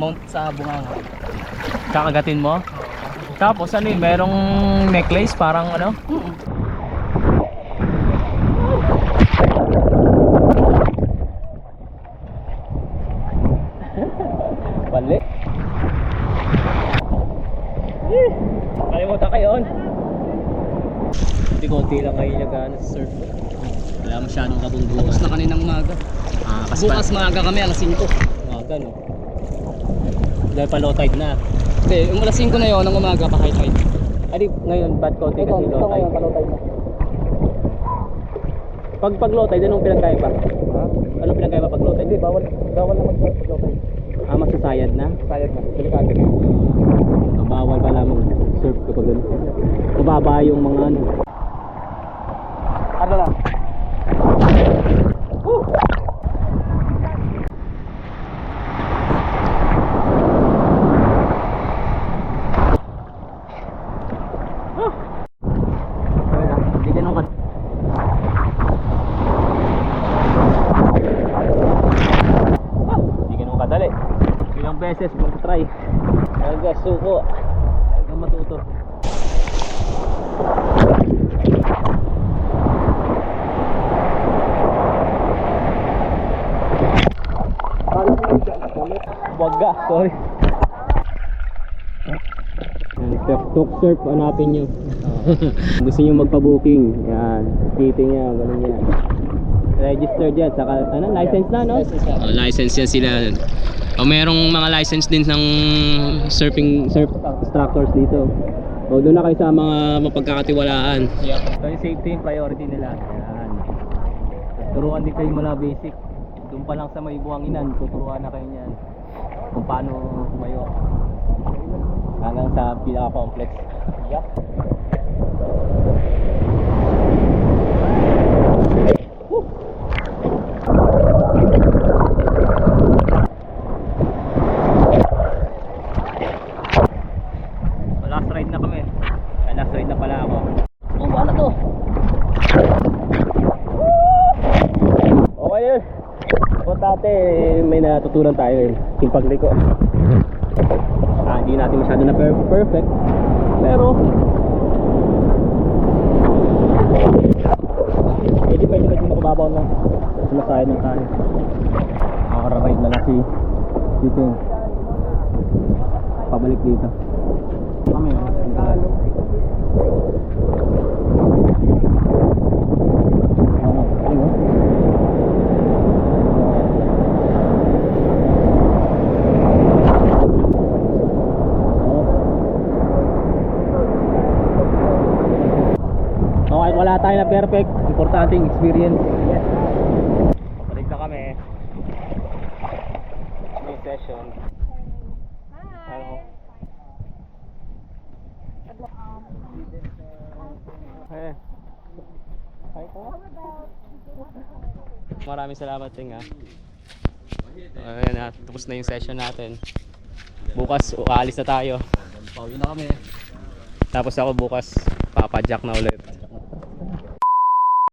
mount sa bunganga. Kakagatin mo? Tapos ano yun, merong necklace parang ano? Balik. Kalimutan kayo yun. Konti lang kayo nag-surf. Wala masyadong kabungguan. Tapos na kaninang umaga. Kasi Bukas maaga kami, alas 5. umaga no. Dahil pa low tide na. Hindi, yung alas 5 na yun, ng umaga pa high tide. Adi ngayon bad konti kasi low tide. pa low tide na. Pag low tide, anong pinagkaiba? Anong pinagkaiba pag low tide? Hindi, bawal na mag-surf pag low tide. Masasayad na? Sayad na, delikado na. Bawal pala mag-surf kapag ano. Mababa yung mga ano. Ano lang? Hindi ganun ka. Hindi ganun kadali. Ilang beses mag-try. Hanggang suko. Hanggang matuto. Waga, sorry. Tuk surf, hanapin nyo. Gusto nyo magpa-booking. Yan, titing niya, ganun yan. Registered yan, saka ano, license na no? License yan sila. Merong mga license din ng surf instructors dito. Doon na kayo sa mga mapagkakatiwalaan. So yung safety yung priority nila. Yan. Turuan din kayo mula basic. Doon pa lang sa may buhanginan, tuturuan na kayo niyan kung paano tumayo hanggang sa pinaka-complex. Yup. Last ride na kami. Last ride na pala ako. Oh, ano to? Okay yun. Importante, may natutunan tayo yung pagliko. Hindi natin masyado na perfect, pero hindi pwede na makababaw na sumasayad ng kanin. Makaka-ride na lang si dito pabalik dito kami wala tayo na perfect, importante yung experience. Balik na kami. May session. Hello. Hey. Hi po. Maraming salamat din ha. Ayan na, tapos na yung session natin. Bukas aalis na tayo. Pauwi na kami. Tapos ako bukas papadyak na ulit.